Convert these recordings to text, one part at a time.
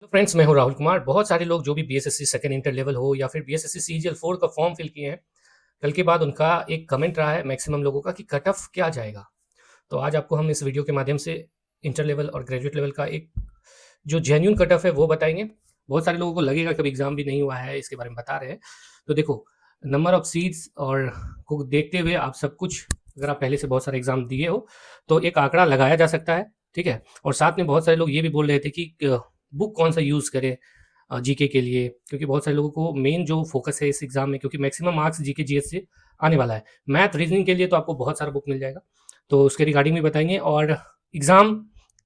तो फ्रेंड्स, मैं हूं राहुल कुमार। बहुत सारे लोग जो भी बीएसएससी सेकंड इंटर लेवल हो या फिर बीएसएससी सीजीएल 4 का फॉर्म फिल किए हैं, कल के बाद उनका एक कमेंट रहा है मैक्सिमम लोगों का कि कट ऑफ क्या जाएगा। तो आज आपको हम इस वीडियो के माध्यम से इंटर लेवल और ग्रेजुएट लेवल का एक जो जेन्युइन कट ऑफ है वो बताएंगे। बहुत सारे लोगों को लगेगा कभी एग्जाम भी नहीं हुआ है, इसके बारे में बता रहे हैं। तो देखो, नंबर ऑफ सीट्स और को देखते हुए आप सब कुछ, अगर आप पहले से बहुत सारे एग्जाम दिए हो तो एक आंकड़ा लगाया जा सकता है। ठीक है। और साथ में बहुत सारे लोग ये भी बोल रहे थे कि बुक कौन सा यूज़ करें जीके के लिए, क्योंकि बहुत सारे लोगों को मेन जो फोकस है इस एग्जाम में, क्योंकि मैक्सिमम मार्क्स जीके जीएस से आने वाला है। मैथ रीजनिंग के लिए तो आपको बहुत सारा बुक मिल जाएगा, तो उसके रिगार्डिंग भी बताएंगे। और एग्जाम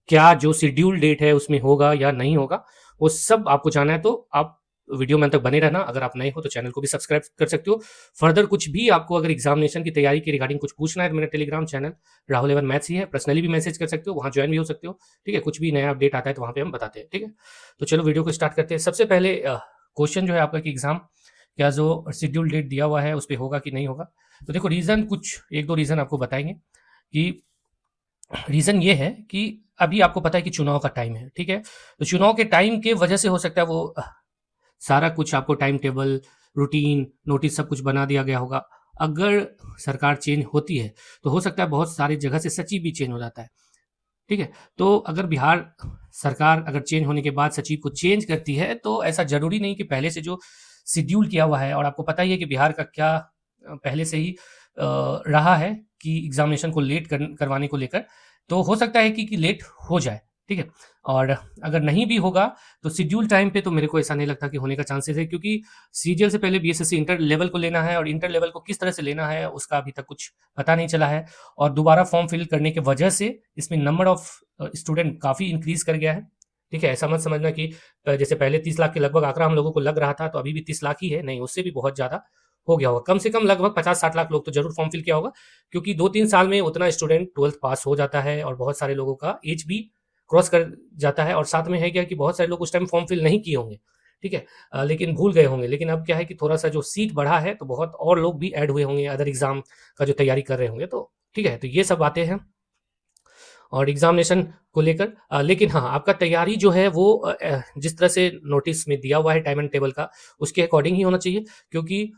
क्या जो शेड्यूल डेट है उसमें होगा या नहीं होगा, वो सब आपको जानना है। तो आप वीडियो में अंत तक बने रहना। अगर आप नए हो तो चैनल को भी सब्सक्राइब कर सकते हो। फर्दर कुछ भी आपको अगर एग्जामिनेशन की तैयारी के रिगार्डिंग कुछ पूछना है तो मेरा Telegram channel Rahul A one maths ही है। पर्सनली भी मैसेज कर सकते हो, वहाँ ज्वाइन भी हो सकते हो। ठीक है, कुछ भी नया अपडेट आता है तो वहाँ पे हम बताते हैं। ठीक है, तो चलो वीडियो को स्टार्ट करते हैं। सबसे पहले क्वेश्चन जो है आपका कि एग्जाम क्या जो शेड्यूल डेट दिया हुआ है उस पर होगा कि नहीं होगा। तो देखो, रीज़न कुछ एक दो रीज़न आपको बताएंगे कि रीज़न ये है कि अभी आपको पता है कि चुनाव का टाइम है। ठीक है, तो चुनाव के टाइम के वजह से हो सकता है वो सारा कुछ आपको टाइम टेबल, रूटीन, नोटिस सब कुछ बना दिया गया होगा। अगर सरकार चेंज होती है तो हो सकता है बहुत सारी जगह से सचिव भी चेंज हो जाता है। ठीक है, तो अगर बिहार सरकार अगर चेंज होने के बाद सचिव को चेंज करती है तो ऐसा ज़रूरी नहीं कि पहले से जो शेड्यूल किया हुआ है, और आपको पता ही है कि बिहार का क्या पहले से ही रहा है कि एग्जामिनेशन को लेट करवाने को लेकर, तो हो सकता है कि लेट हो जाए। ठीक है, और अगर नहीं भी होगा तो शेड्यूल टाइम पे तो मेरे को ऐसा नहीं लगता कि होने का चांसेस है, क्योंकि सीजीएल से पहले बीएसएससी इंटर लेवल को लेना है और इंटर लेवल को किस तरह से लेना है उसका अभी तक कुछ पता नहीं चला है। और दोबारा फॉर्म फिल करने की वजह से इसमें नंबर ऑफ स्टूडेंट काफ़ी इंक्रीज कर गया है। ठीक है, ऐसा मत समझना कि जैसे पहले 30 लाख के लगभग आंकड़ा हम लोगों को लग रहा था तो अभी भी 30 लाख ही है, नहीं, उससे भी बहुत ज़्यादा हो गया होगा। कम से कम लगभग 50-60 लाख लोग तो जरूर फॉर्म फिल किया होगा, क्योंकि 2-3 साल में उतना स्टूडेंट 12th पास हो जाता है और बहुत सारे लोगों का एज भी क्रॉस कर जाता है। और साथ में है क्या कि बहुत सारे लोग उस टाइम फॉर्म फिल नहीं किए होंगे। ठीक है, लेकिन भूल गए होंगे। लेकिन अब क्या है कि थोड़ा सा जो सीट बढ़ा है तो बहुत और लोग भी ऐड हुए होंगे अदर एग्जाम का जो तैयारी कर रहे होंगे। तो ठीक है, तो ये सब बातें हैं और एग्जामिनेशन को लेकर। लेकिन हाँ, आपका तैयारी जो है वो जिस तरह से नोटिस में दिया हुआ है टाइम एंड टेबल का, उसके अकॉर्डिंग ही होना चाहिए। क्योंकि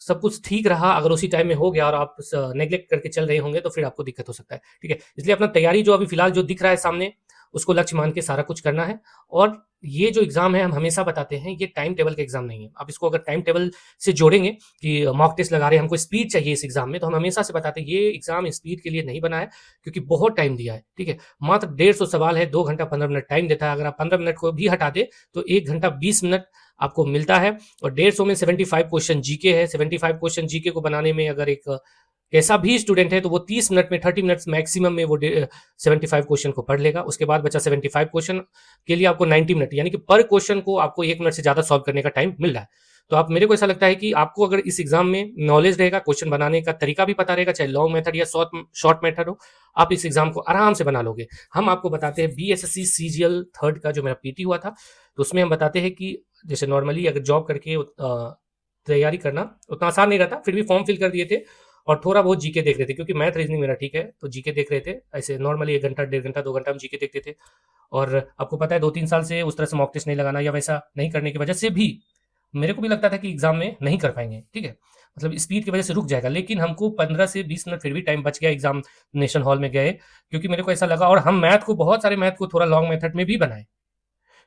सब कुछ ठीक रहा, अगर उसी टाइम में हो गया और आप नेग्लेक्ट करके चल रहे होंगे तो फिर आपको दिक्कत हो सकता है। ठीक है, इसलिए अपना तैयारी जो अभी फिलहाल जो दिख रहा है सामने, उसको लक्ष्य मान के सारा कुछ करना है। और ये जो एग्जाम है हम हमेशा बताते हैं, ये टाइम टेबल का एग्जाम नहीं है। आप इसको अगर टाइम टेबल से जोड़ेंगे कि मॉक टेस्ट लगा रहे हैं, हमको स्पीड चाहिए इस एग्जाम में, तो हम हमेशा से बताते हैं ये एग्जाम स्पीड के लिए नहीं बना है, क्योंकि बहुत टाइम दिया है। ठीक है, मात्र 150 सवाल है, 2 घंटा 15 मिनट टाइम देता है। अगर आप 15 मिनट को भी हटा दे तो 1 घंटा 20 मिनट आपको मिलता है। और 150 में 75 क्वेश्चन जीके है। 75 क्वेश्चन जीके को बनाने में अगर एक कैसा भी स्टूडेंट है तो वो 30 मिनट में, 30 मिनट्स मैक्सिमम में वो 75 क्वेश्चन को पढ़ लेगा। उसके बाद बचा 75 क्वेश्चन के लिए आपको 90 मिनट, यानी कि पर क्वेश्चन को आपको 1 मिनट से ज़्यादा सॉल्व करने का टाइम मिल रहा है। तो आप, मेरे को ऐसा लगता है कि आपको अगर इस एग्जाम में नॉलेज रहेगा, क्वेश्चन बनाने का तरीका भी पता रहेगा, चाहे लॉन्ग मेथड या शॉर्ट मेथड हो, आप इस एग्जाम को आराम से बना लोगे। हम आपको बताते हैं बीएसएससी सीजीएल थर्ड का जो मेरा पीटी हुआ था, तो उसमें हम बताते हैं कि जैसे नॉर्मली अगर जॉब करके तैयारी करना उतना आसान नहीं रहता, फिर भी फॉर्म फिल कर दिए थे और थोड़ा बहुत जीके देख रहे थे, क्योंकि मैथ रीजनिंग मेरा ठीक है तो जीके देख रहे थे। ऐसे नॉर्मली 1 घंटा, 1.5 घंटा, 2 घंटा हम जीके देखते थे। और आपको पता है 2-3 साल से उस तरह से मॉक टेस्ट नहीं लगाना या वैसा नहीं करने की वजह से भी मेरे को भी लगता था कि एग्जाम में नहीं कर पाएंगे। ठीक है, मतलब स्पीड की वजह से रुक जाएगा, लेकिन हमको 15 से 20 मिनट फिर भी टाइम बच गया एग्जामिनेशन हॉल में गए, क्योंकि मेरे को ऐसा लगा। और हम मैथ को, बहुत सारे मैथ को थोड़ा लॉन्ग मेथड में भी बनाए,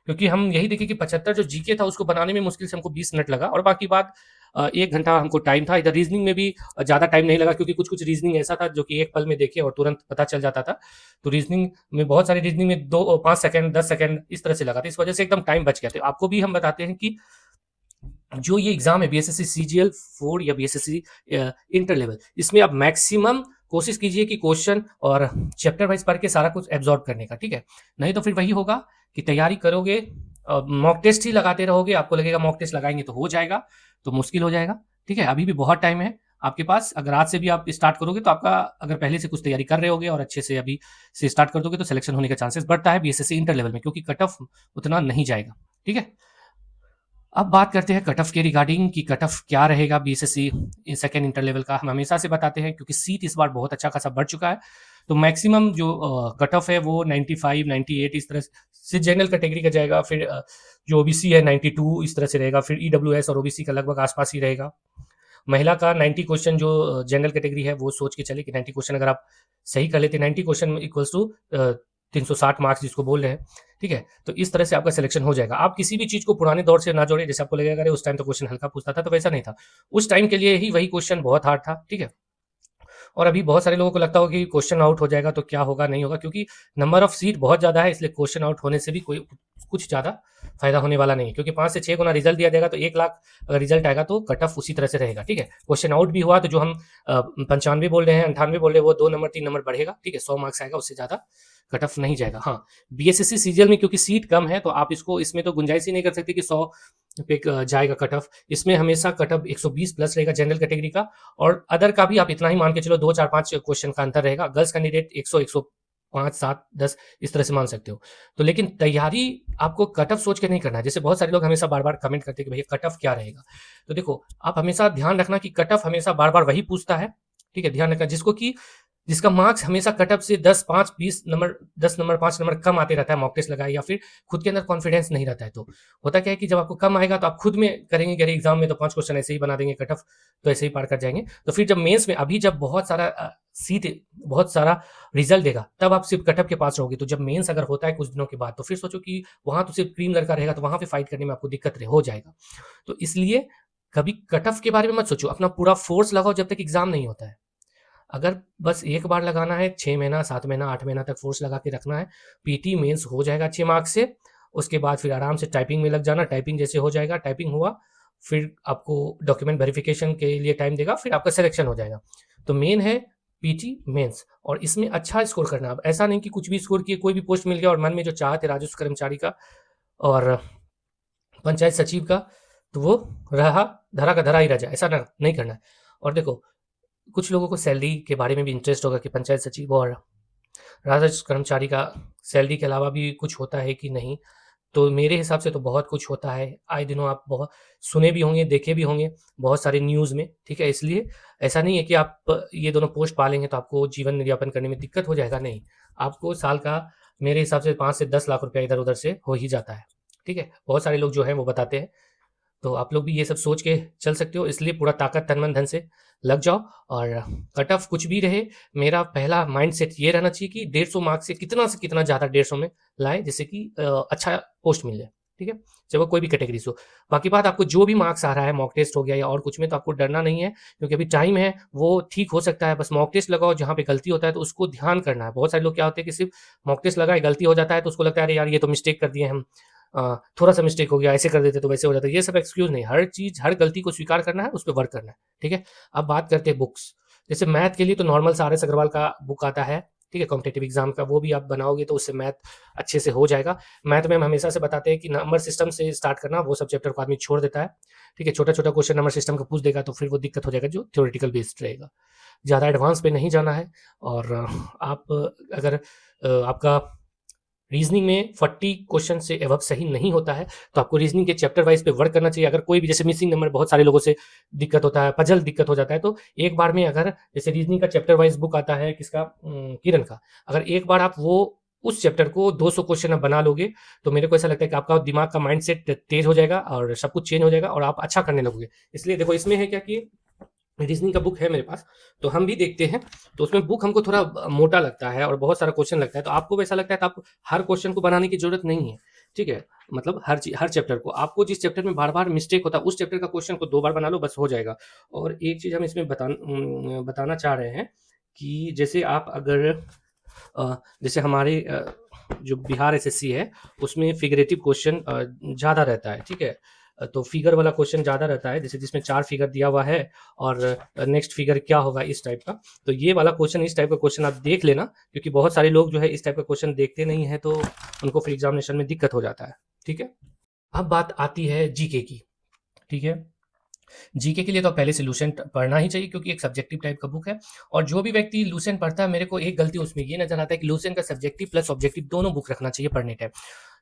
क्योंकि हम यही देखे कि 75 जो जीके था उसको बनाने में मुश्किल से हमको 20 मिनट लगा और बाकी बात 1 घंटा हमको टाइम था। इधर रीजनिंग में भी ज़्यादा टाइम नहीं लगा, क्योंकि कुछ रीजनिंग ऐसा था जो कि एक पल में देखे और तुरंत पता चल जाता था। तो रीजनिंग में, बहुत सारी रीजनिंग में 5 सेकंड, 10 सेकंड इस तरह से लगा था, इस वजह से एकदम टाइम बच गया। तो आपको भी हम बताते हैं कि जो ये एग्जाम है बीएसएससी सीजीएल 4 या बीएसएससी इंटर लेवल, इसमें आप मैक्सिमम कोशिश कीजिए कि क्वेश्चन और चैप्टर वाइज पढ़ के सारा कुछ एब्जॉर्ब करने का। ठीक है, नहीं तो फिर वही होगा कि तैयारी करोगे, मॉक टेस्ट ही लगाते रहोगे, आपको लगेगा मॉक टेस्ट लगाएंगे तो हो जाएगा, तो मुश्किल हो जाएगा। ठीक है, अभी भी बहुत टाइम है आपके पास। अगर आज से भी आप स्टार्ट करोगे तो आपका, अगर पहले से कुछ तैयारी कर रहे होगे और अच्छे से अभी से स्टार्ट कर दोगे तो सिलेक्शन होने का चांसेस बढ़ता है बीएसएससी इंटर लेवल में, क्योंकि कट ऑफ उतना नहीं जाएगा। ठीक है, अब बात करते हैं कट ऑफ के रिगार्डिंग कि कट ऑफ क्या रहेगा बीएसएससी सेकेंड इंटर लेवल का। हम हमेशा से बताते हैं, क्योंकि सीट इस बार बहुत अच्छा खासा बढ़ चुका है, तो मैक्सिमम जो कट ऑफ है वो 95, 98 इस तरह से जनरल कैटेगरी का जाएगा। फिर जो ओबीसी है 92 इस तरह से रहेगा। फिर ईडब्ल्यूएस और ओबीसी का लगभग आसपास ही रहेगा। महिला का 90 क्वेश्चन जो जनरल कैटेगरी है वो सोच के चले कि 90 क्वेश्चन अगर आप सही कर लेते 90 क्वेश्चन इक्वल्स टू 360 मार्क्स जिसको बोल रहे हैं, ठीक है। तो इस तरह से आपका सिलेक्शन हो जाएगा। आप किसी भी चीज को पुराने दौर से ना जोड़े, जैसे आपको लगेगा अरे उस टाइम तो क्वेश्चन हल्का पूछता था, तो वैसा नहीं था। उस टाइम के लिए ही वही क्वेश्चन बहुत हार्ड था, ठीक है। और अभी बहुत सारे लोगों को लगता होगा कि क्वेश्चन आउट हो जाएगा तो क्या होगा, नहीं होगा, क्योंकि नंबर ऑफ सीट बहुत ज़्यादा है, इसलिए क्वेश्चन आउट होने से भी कोई कुछ ज़्यादा फायदा होने वाला नहीं है। क्योंकि 5 से 6 गुना रिजल्ट दिया जाएगा, तो 1 लाख अगर रिजल्ट आएगा तो कट ऑफ उसी तरह से रहेगा, ठीक है। क्वेश्चन आउट भी हुआ तो जो हम 95 बोल रहे हैं, 98 बोल रहे हैं, वो 2 नंबर 3 नंबर बढ़ेगा, ठीक है। 100 मार्क्स आएगा, उससे ज़्यादा कट ऑफ नहीं जाएगा। हाँ, बीएसएससी सीजीएल में क्योंकि सीट कम है तो आप इसको इसमें तो गुंजाइश ही नहीं कर सकते कि 100 पे जाएगा कट ऑफ। इसमें हमेशा कट ऑफ 120 प्लस रहेगा जनरल कैटेगरी का, और अदर का भी आप इतना ही मान के चलो, 2 4 5 क्वेश्चन का अंतर रहेगा। गर्ल्स कैंडिडेट 100 105 7 10 इस तरह से मान सकते हो। तो लेकिन तैयारी आपको कट ऑफ सोच के नहीं करना है। जैसे बहुत सारे लोग हमेशा बार बार कमेंट करते हैं कि भैया कट ऑफ क्या रहेगा। तो देखो, आप हमेशा ध्यान रखना कि कट ऑफ हमेशा बार बार वही पूछता है, ठीक है। ध्यान रखना जिसका मार्क्स हमेशा कट ऑफ से 10 5 20 नंबर 10 नंबर 5 नंबर कम आते रहता है, मॉक टेस्ट लगाए या फिर खुद के अंदर कॉन्फिडेंस नहीं रहता है। तो होता क्या है कि जब आपको कम आएगा तो आप खुद में करेंगे कि अरे एग्जाम में तो 5 क्वेश्चन ऐसे ही बना देंगे, कट ऑफ तो ऐसे ही पार कर जाएंगे। तो फिर जब मेंस में अभी जब बहुत सारा रिजल्ट देगा, तब आप सिर्फ कट ऑफ के पास रहोगे। तो जब मेंस अगर होता है कुछ दिनों के बाद, तो फिर सोचो कि वहां तो सिर्फ क्रीम लड़का रहेगा, तो वहां पे फाइट करने में आपको दिक्कत हो जाएगा। तो इसलिए कभी कट ऑफ के बारे में मत सोचो, अपना पूरा फोर्स लगाओ जब तक एग्जाम नहीं होता है। अगर बस एक बार लगाना है, 6 महीना 7 महीना 8 महीना तक फोर्स लगा के रखना है, पीटी मेंस हो जाएगा अच्छे मार्क्स से। उसके बाद फिर आराम से टाइपिंग में लग जाना। टाइपिंग जैसे हो जाएगा, टाइपिंग हुआ, फिर आपको डॉक्यूमेंट वेरिफिकेशन के लिए टाइम देगा, फिर आपका सिलेक्शन हो जाएगा। तो मेन है पीटी मेंस, और इसमें अच्छा स्कोर करना। अब ऐसा नहीं कि कुछ भी स्कोर किए, कोई भी पोस्ट मिल गया और मन में जो चाहते राजस्व कर्मचारी का और पंचायत सचिव का, तो वो रहा धरा का धरा ही रह जाए, ऐसा नहीं करना है। और देखो, कुछ लोगों को सैलरी के बारे में भी इंटरेस्ट होगा कि पंचायत सचिव और राजस्व कर्मचारी का सैलरी के अलावा भी कुछ होता है कि नहीं। तो मेरे हिसाब से तो बहुत कुछ होता है। आए दिनों आप बहुत सुने भी होंगे, देखे भी होंगे बहुत सारे न्यूज़ में, ठीक है। इसलिए ऐसा नहीं है कि आप ये दोनों पोस्ट पालेंगे तो आपको जीवन निर्यापन करने में दिक्कत हो जाएगा, नहीं। आपको साल का मेरे हिसाब से 5 से 10 लाख रुपया इधर उधर से हो ही जाता है, ठीक है। बहुत सारे लोग जो हैं वो बताते हैं। तो आप लोग भी ये सब सोच के चल सकते हो। इसलिए पूरा ताकत तन मन धन से लग जाओ। और कट ऑफ कुछ भी रहे, मेरा पहला माइंडसेट ये रहना चाहिए कि 150 मार्क्स से कितना ज़्यादा 150 में लाए, जिससे कि अच्छा पोस्ट मिल जाए, ठीक है। चाहे वो कोई भी कैटेगरी हो। बाकी बात, आपको जो भी मार्क्स आ रहा है, मॉक टेस्ट हो गया या और कुछ में, तो आपको डरना नहीं है, क्योंकि अभी टाइम है, वो ठीक हो सकता है। बस मॉक टेस्ट लगाओ, जहाँ पे गलती होता है तो उसको ध्यान करना है। बहुत सारे लोग क्या होते हैं कि सिर्फ मॉक टेस्ट लगाए, गलती हो जाता है तो उसको लगता है अरे यार ये तो मिस्टेक कर दिए हम, थोड़ा सा मिस्टेक हो गया, ऐसे कर देते तो वैसे हो जाता है। ये सब एक्सक्यूज नहीं, हर चीज़ हर गलती को स्वीकार करना है, उस पर वर्क करना है, ठीक है। अब बात करते हैं बुक्स। जैसे मैथ के लिए तो नॉर्मल सा RS अग्रवाल का बुक आता है, ठीक है, कॉम्पिटेटिव एग्जाम का। वो भी आप बनाओगे तो उससे मैथ अच्छे से हो जाएगा। मैथ में हम हमेशा से बताते हैं कि नंबर सिस्टम से स्टार्ट करना, वो सब चैप्टर को आदमी छोड़ देता है, ठीक है। छोटा छोटा क्वेश्चन नंबर सिस्टम का पूछ देगा तो फिर वो दिक्कत हो जाएगा, जो थ्योरेटिकल बेस्ड रहेगा। ज़्यादा एडवांस पे नहीं जाना है। और आप अगर आपका रीजनिंग में 40 क्वेश्चन से एबव सही नहीं होता है, तो आपको रीजनिंग के चैप्टर वाइज पे वर्क करना चाहिए। अगर कोई भी जैसे मिसिंग नंबर बहुत सारे लोगों से दिक्कत होता है, पजल दिक्कत हो जाता है, तो एक बार में अगर जैसे रीजनिंग का चैप्टर वाइज बुक आता है किसका, किरण का, अगर एक बार आप वो उस चैप्टर को 200 क्वेश्चन आप बना लोगे, तो मेरे को ऐसा लगता है कि आपका दिमाग का माइंडसेट तेज हो जाएगा और सब कुछ चेंज हो जाएगा और आप अच्छा करने लगोगे। इसलिए देखो, इसमें है क्या कि रीजनिंग का बुक है मेरे पास, तो हम भी देखते हैं, तो उसमें बुक हमको थोड़ा मोटा लगता है और बहुत सारा क्वेश्चन लगता है। तो आपको वैसा लगता है तो आप हर क्वेश्चन को बनाने की जरूरत नहीं है, ठीक है। मतलब हर चैप्टर को, आपको जिस चैप्टर में बार बार मिस्टेक होता है उस चैप्टर का क्वेश्चन को 2 बार बना लो, बस हो जाएगा। और एक चीज़ हम इसमें बताना चाह रहे हैं कि जैसे आप अगर जैसे हमारे जो बिहार SSC है, उसमें फिगरेटिव क्वेश्चन ज़्यादा रहता है, ठीक है। तो फिगर वाला क्वेश्चन ज़्यादा रहता है, जैसे जिसमें 4 फिगर दिया हुआ है और नेक्स्ट फिगर क्या होगा, इस टाइप का। तो ये वाला क्वेश्चन, इस टाइप का क्वेश्चन आप देख लेना, क्योंकि बहुत सारे लोग जो है इस टाइप का क्वेश्चन देखते नहीं है, तो उनको फिर एग्जामिनेशन में दिक्कत हो जाता है, ठीक है। अब बात आती है जीके की, ठीक है। जीके के लिए तो पहले से लूसेंट पढ़ना ही चाहिए, क्योंकि एक सब्जेक्टिव टाइप का बुक है। और जो भी व्यक्ति लूसेंट पढ़ता है, मेरे को एक गलती उसमें ये नजर आता है कि लूसेंट का सब्जेक्टिव प्लस ऑब्जेक्टिव दोनों बुक रखना चाहिए पढ़ने टाइम।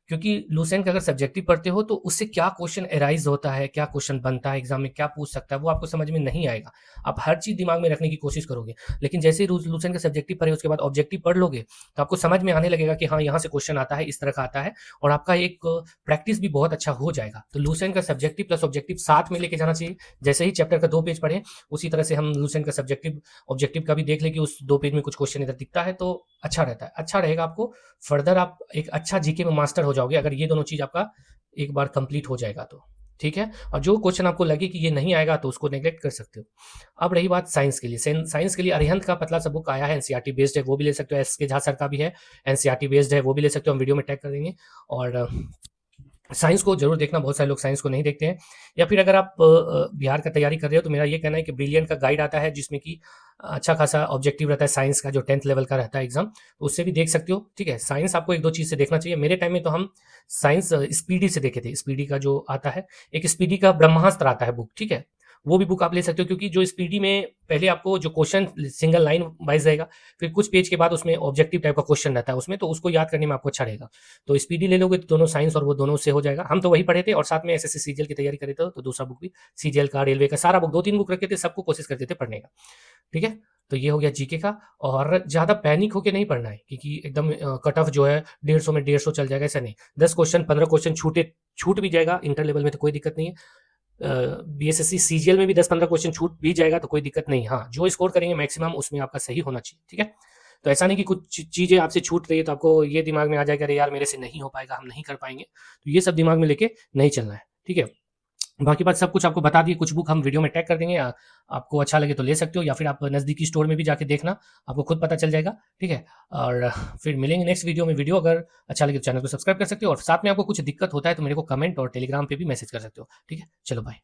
क्योंकि लुसेंट का अगर सब्जेक्टिव पढ़ते हो तो उससे क्या क्वेश्चन एराइज होता है, क्या क्वेश्चन बनता है एग्जाम में, क्या पूछ सकता है, वो आपको समझ में नहीं आएगा। आप हर चीज़ दिमाग में रखने की कोशिश करोगे, लेकिन जैसे ही लुसेंट का सब्जेक्टिव पढ़े उसके बाद ऑब्जेक्टिव पढ़ लोगे तो आपको समझ में आने लगेगा कि हाँ, यहाँ से क्वेश्चन आता है, इस तरह का आता है, और आपका एक प्रैक्टिस भी बहुत अच्छा हो जाएगा। तो लुसेंट का सब्जेक्टिव प्लस ऑब्जेक्टिव साथ में लेके जाना चाहिए। जैसे ही चैप्टर का 2 पेज पढ़े उसी तरह से हम लुसेंट का सब्जेक्टिव ऑब्जेक्टिव का भी देख लें कि उस 2 पेज में कुछ क्वेश्चन इधर दिखता है, तो अच्छा रहता है। अच्छा रहेगा, आपको फर्दर आप एक अच्छा जीके में मास्टर हो जाओगे अगर ये दोनों चीज़ आपका एक बार कंप्लीट हो जाएगा तो। ठीक है? और जो क्वेश्चन आपको लगे कि ये नहीं आएगा तो उसको नेग्लेक्ट कर सकते हो। अब रही बात साइंस के लिए। साइंस के लिए अरिहंत का पतला सा बुक आया है, एनसीईआरटी बेस्ड है, वो भी ले सकते हो। एसके झा सर का भी है, एनसीईआरटी बेस्ड है, वो भी ले सकते हो, हम वीडियो में टैग कर देंगे। और साइंस को जरूर देखना, बहुत सारे लोग साइंस को नहीं देखते हैं। या फिर अगर आप बिहार का तैयारी कर रहे हो तो मेरा ये कहना है कि ब्रिलियंट का गाइड आता है जिसमें कि अच्छा खासा ऑब्जेक्टिव रहता है साइंस का, जो 10th लेवल का रहता है एग्जाम, तो उससे भी देख सकते हो। ठीक है, साइंस आपको एक दो चीज़ से देखना चाहिए। मेरे टाइम में तो हम साइंस स्पीडी से देखे थे। स्पीडी का जो आता है, एक स्पीडी का ब्रह्मास्त्र आता है बुक, ठीक है, वो भी बुक आप ले सकते हो। क्योंकि जो स्पीडी में पहले आपको जो क्वेश्चन सिंगल लाइन वाइज रहेगा, फिर कुछ पेज के बाद उसमें ऑब्जेक्टिव टाइप का क्वेश्चन रहता है उसमें, तो उसको याद करने में आपको अच्छा रहेगा। तो स्पीडी ले लोगे तो दोनों साइंस और वो दोनों से हो जाएगा। हम तो वही पढ़े थे और साथ में एसएससी सीजीएल की तैयारी करे थे, तो दूसरा बुक भी सीजीएल का, रेलवे का, सारा बुक 2-3 बुक रखे थे, सबको कोशिश करते थे पढ़ने का। ठीक है, तो ये हो गया जीके का। और ज़्यादा पैनिक होके नहीं पढ़ना है, क्योंकि एकदम कट ऑफ जो है 150 में 150 चल जाएगा, ऐसा नहीं। 10 क्वेश्चन 15 क्वेश्चन छूट भी जाएगा इंटर लेवल में तो कोई दिक्कत नहीं है। बीएसएससी सीजीएल में भी 10-15 क्वेश्चन छूट भी जाएगा तो कोई दिक्कत नहीं। हाँ, जो स्कोर करेंगे मैक्सिमम उसमें आपका सही होना चाहिए। ठीक है, तो ऐसा नहीं कि कुछ चीज़ें आपसे छूट रही है तो आपको ये दिमाग में आ जाएगा अरे यार मेरे से नहीं हो पाएगा, हम नहीं कर पाएंगे, तो ये सब दिमाग में लेके नहीं चलना है। ठीक है, बाकी बात सब कुछ आपको बता दिए। कुछ बुक हम वीडियो में टैग कर देंगे, आपको अच्छा लगे तो ले सकते हो, या फिर आप नज़दीकी स्टोर में भी जाके देखना, आपको खुद पता चल जाएगा। ठीक है, और फिर मिलेंगे नेक्स्ट वीडियो में। वीडियो अगर अच्छा लगे तो चैनल को सब्सक्राइब कर सकते हो, और साथ में आपको कुछ दिक्कत होता है तो मेरे को कमेंट और टेलीग्राम पे भी मैसेज कर सकते हो। ठीक है, चलो बाय।